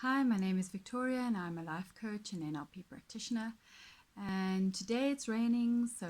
Hi, my name is Victoria and I'm a life coach and NLP practitioner. And today it's raining, so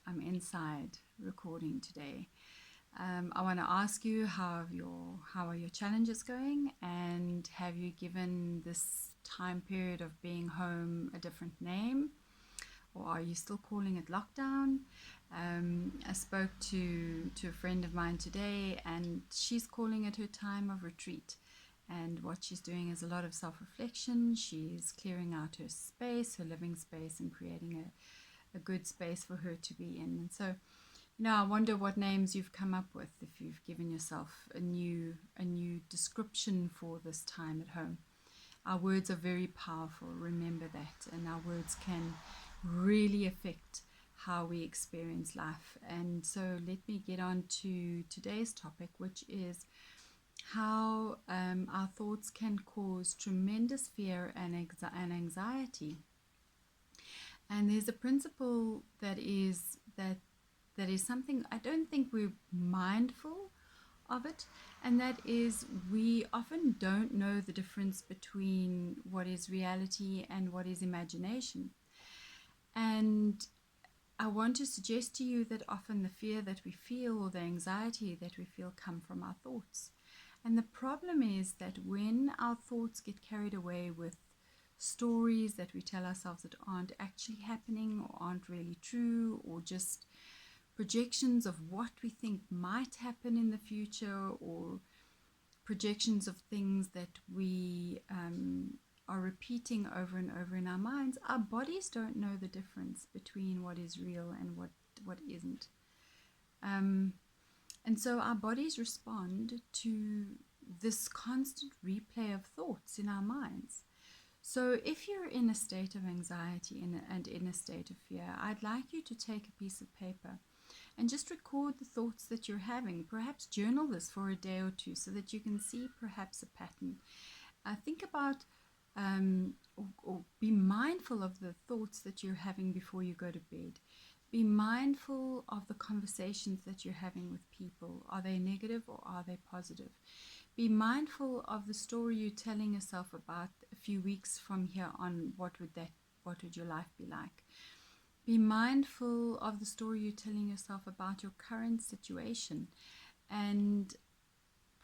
I'm inside recording today. I want to ask you how are your challenges going, and have you given this time period of being home a different name, or are you still calling it lockdown? I spoke to a friend of mine today, and she's calling it her time of retreat. And what she's doing is a lot of self reflection. She's clearing out her space, her living space, and creating a good space for her to be in. And so, I wonder what names you've come up with, if you've given yourself a new description for this time at home. Our words are very powerful, remember that, and our words can really affect how we experience life. And so let me get on to today's topic, which is how our thoughts can cause tremendous fear and anxiety. And there's a principle that is something I don't think we're mindful of it, and that is we often don't know the difference between what is reality and what is imagination. And I want to suggest to you that often the fear that we feel or the anxiety that we feel come from our thoughts. And the problem is that when our thoughts get carried away with stories that we tell ourselves that aren't actually happening or aren't really true, or just projections of what we think might happen in the future, or projections of things that we are repeating over and over in our minds, our bodies don't know the difference between what is real and what isn't. And so our bodies respond to this constant replay of thoughts in our minds. So if you're in a state of anxiety and in a state of fear, I'd like you to take a piece of paper and just record the thoughts that you're having. Perhaps journal this for a day or two so that you can see perhaps a pattern. Think about or be mindful of the thoughts that you're having before you go to bed. Be mindful of the conversations that you're having with people. Are they negative or are they positive? Be mindful of the story you're telling yourself about a few weeks from here on. What would your life be like? Be mindful of the story you're telling yourself about your current situation, and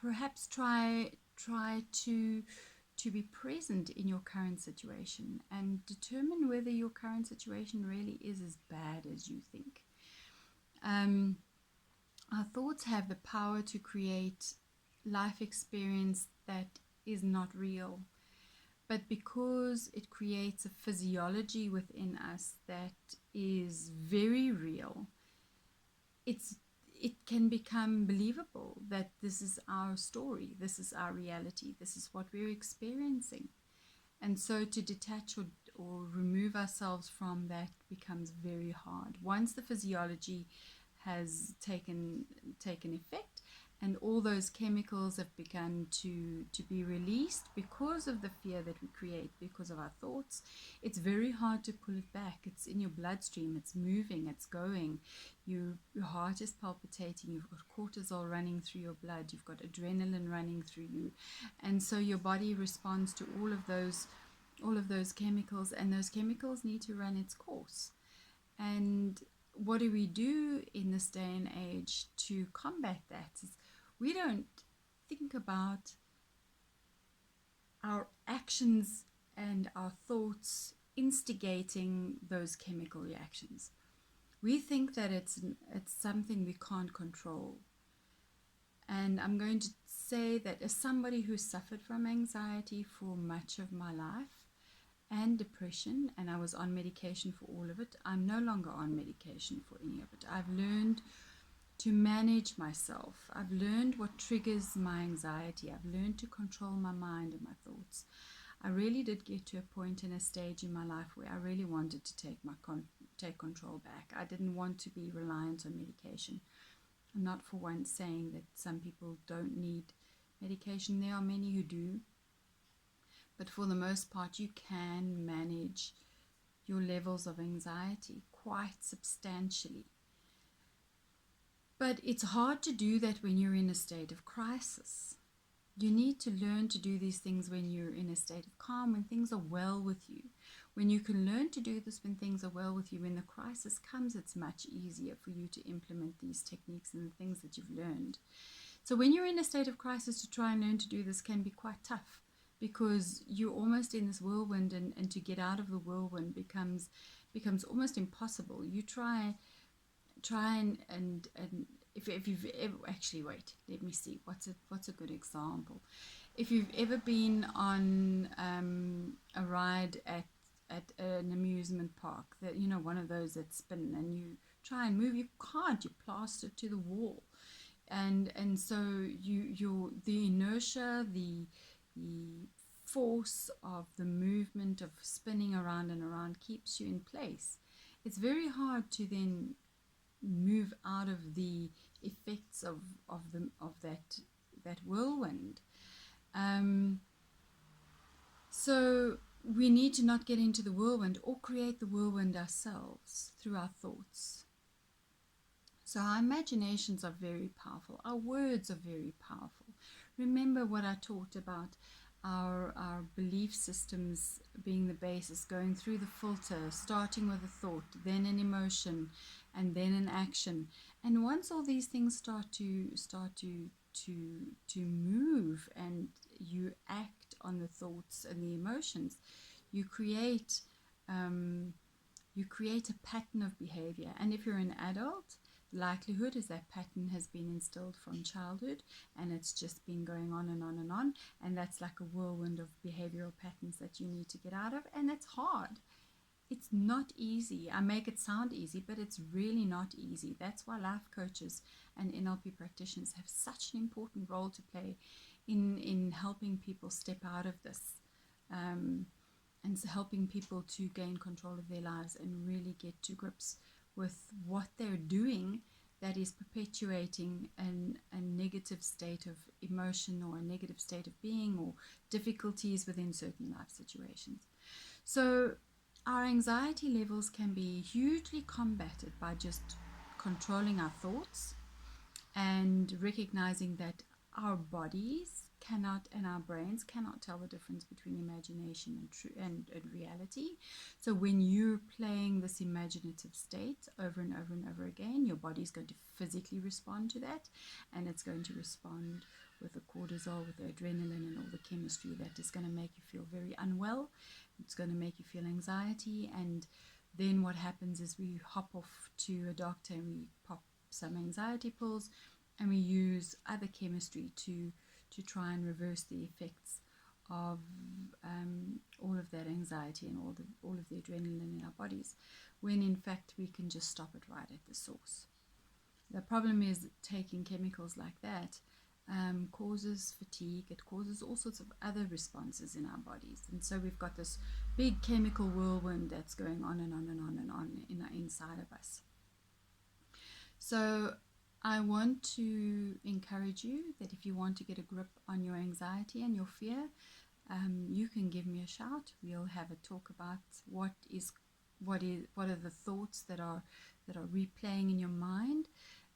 perhaps try to be present in your current situation and determine whether your current situation really is as bad as you think. Our thoughts have the power to create life experience that is not real, but because it creates a physiology within us that is very real, it can become believable that this is our story, this is our reality, this is what we're experiencing. And so to detach or remove ourselves from that becomes very hard. Once the physiology has taken effect and all those chemicals have begun to be released because of the fear that we create, because of our thoughts, it's very hard to pull it back. It's in your bloodstream, it's moving, it's going. Your heart is palpitating, you've got cortisol running through your blood, you've got adrenaline running through you. And so your body responds to all of those chemicals, and those chemicals need to run its course. And what do we do in this day and age to combat that? We don't think about our actions and our thoughts instigating those chemical reactions. We think that it's something we can't control. And I'm going to say that as somebody who suffered from anxiety for much of my life and depression, and I was on medication for all of it, I'm no longer on medication for any of it. I've learned to manage myself. I've learned what triggers my anxiety. I've learned to control my mind and my thoughts. I really did get to a point in a stage in my life where I really wanted to take control back. I didn't want to be reliant on medication. I'm not for once saying that some people don't need medication. There are many who do. But for the most part, you can manage your levels of anxiety quite substantially. But it's hard to do that when you're in a state of crisis. You need to learn to do these things when you're in a state of calm, when things are well with you. When you can learn to do this when things are well with you, when the crisis comes, it's much easier for you to implement these techniques and the things that you've learned. So when you're in a state of crisis, to try and learn to do this can be quite tough, because you're almost in this whirlwind, and to get out of the whirlwind becomes almost impossible. You try and if you've ever, actually, wait, let me see, what's a good example. If you've ever been on a ride at an amusement park, that, you know, one of those that spin, and you try and move, you can't, you're plastered to the wall. And so the inertia, the force of the movement of spinning around and around keeps you in place. It's very hard to then move out of the effects of that whirlwind. So we need to not get into the whirlwind, or create the whirlwind ourselves through our thoughts. So our imaginations are very powerful. Our words are very powerful. Remember what I talked about, our belief systems being the basis, going through the filter, starting with a thought, then an emotion, and then an action. And once all these things start to move, and you act on the thoughts and the emotions, you create a pattern of behavior. And if you're an adult, likelihood is that pattern has been instilled from childhood, and it's just been going on and on and on, and that's like a whirlwind of behavioral patterns that you need to get out of. And it's hard, it's not easy. I make it sound easy, but it's really not easy. That's why life coaches and NLP practitioners have such an important role to play in helping people step out of this, and helping people to gain control of their lives and really get to grips with what they're doing that is perpetuating a negative state of emotion, or a negative state of being, or difficulties within certain life situations. So our anxiety levels can be hugely combated by just controlling our thoughts, and recognizing that our bodies cannot, and our brains cannot, tell the difference between imagination and reality. So when you're playing this imaginative state over and over and over again, your body's going to physically respond to that, and it's going to respond with the cortisol, with the adrenaline, and all the chemistry that is going to make you feel very unwell. It's going to make you feel anxiety, and then what happens is we hop off to a doctor and we pop some anxiety pills, and we use other chemistry to try and reverse the effects of all of that anxiety and all of the adrenaline in our bodies, when in fact we can just stop it right at the source. The problem is taking chemicals like that causes fatigue, it causes all sorts of other responses in our bodies, and so we've got this big chemical whirlwind that's going on and on and on and on inside of us. So I want to encourage you that if you want to get a grip on your anxiety and your fear, you can give me a shout. We'll have a talk about what are the thoughts that are replaying in your mind,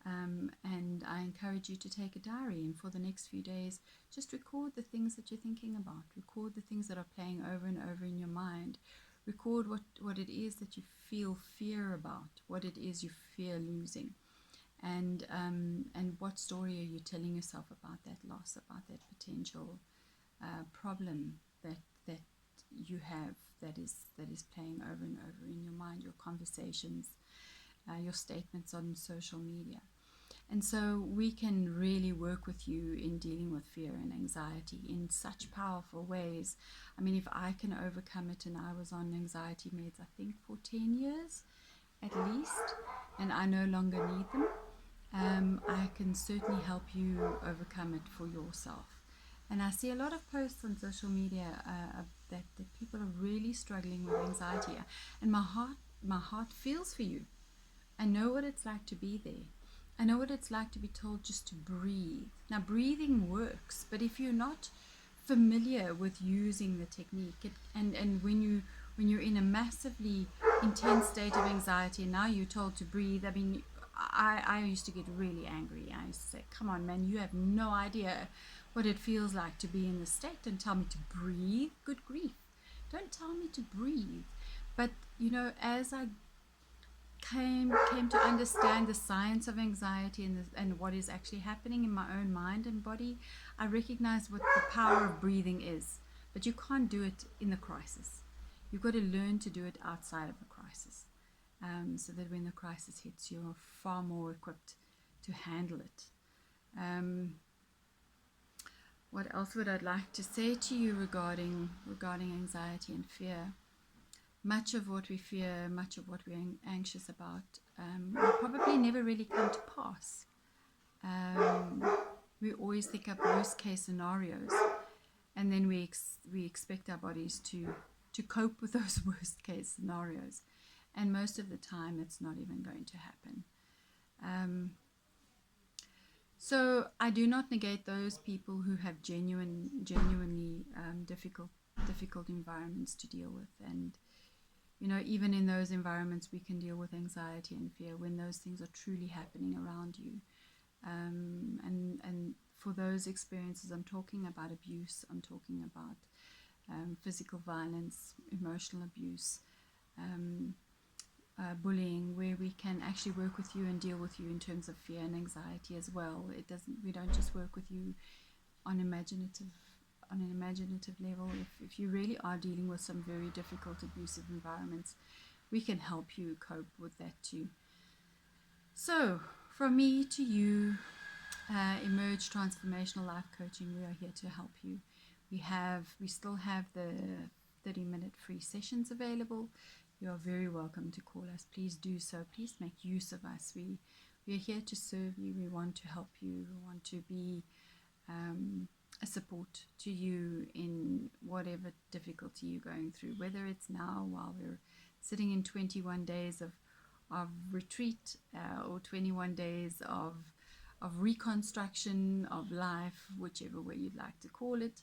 and I encourage you to take a diary, and for the next few days just record the things that you're thinking about, record the things that are playing over and over in your mind, record what it is that you feel fear about, what it is you fear losing. And what story are you telling yourself about that loss, about that potential problem that you have that is playing over and over in your mind, your conversations, your statements on social media. And so we can really work with you in dealing with fear and anxiety in such powerful ways. I mean, if I can overcome it, and I was on anxiety meds, I think, for 10 years at least, and I no longer need them, I can certainly help you overcome it for yourself. And I see a lot of posts on social media that people are really struggling with anxiety, and my heart feels for you. I know what it's like to be there. I know what it's like to be told just to breathe. Now, breathing works, but if you're not familiar with using the technique, and when you're in a massively intense state of anxiety, and now you're told to breathe, I mean, I used to get really angry. I used to say, come on, man, you have no idea what it feels like to be in this state. Don't tell me to breathe. Good grief. Don't tell me to breathe. But, you know, as I came to understand the science of anxiety and what is actually happening in my own mind and body, I recognize what the power of breathing is. But you can't do it in the crisis. You've got to learn to do it outside of the crisis, so that when the crisis hits, you're far more equipped to handle it. What else would I like to say to you regarding anxiety and fear? Much of what we fear, much of what we're anxious about, will probably never really come to pass. We always think of worst case scenarios, and then we expect our bodies to cope with those worst case scenarios, and most of the time it's not even going to happen. So I do not negate those people who have genuinely difficult environments to deal with, and you know, even in those environments we can deal with anxiety and fear when those things are truly happening around you. And for those experiences, I'm talking about abuse, I'm talking about physical violence, emotional abuse, bullying, where we can actually work with you and deal with you in terms of fear and anxiety as well. We don't just work with you on an imaginative level. If you really are dealing with some very difficult abusive environments, we can help you cope with that too. So from me to you, Emerge Transformational Life Coaching, we are here to help you. We still have the 30-minute free sessions available. You are very welcome to call us. Please do so. Please make use of us. We are here to serve you. We want to help you. We want to be a support to you in whatever difficulty you're going through, whether it's now while we're sitting in 21 days of retreat, or 21 days of reconstruction of life, whichever way you'd like to call it,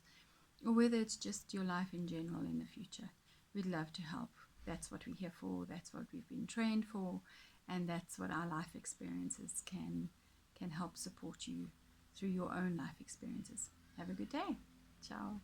or whether it's just your life in general in the future. We'd love to help. That's what we're here for. That's what we've been trained for, and that's what our life experiences can help support you through your own life experiences. Have a good day. Ciao.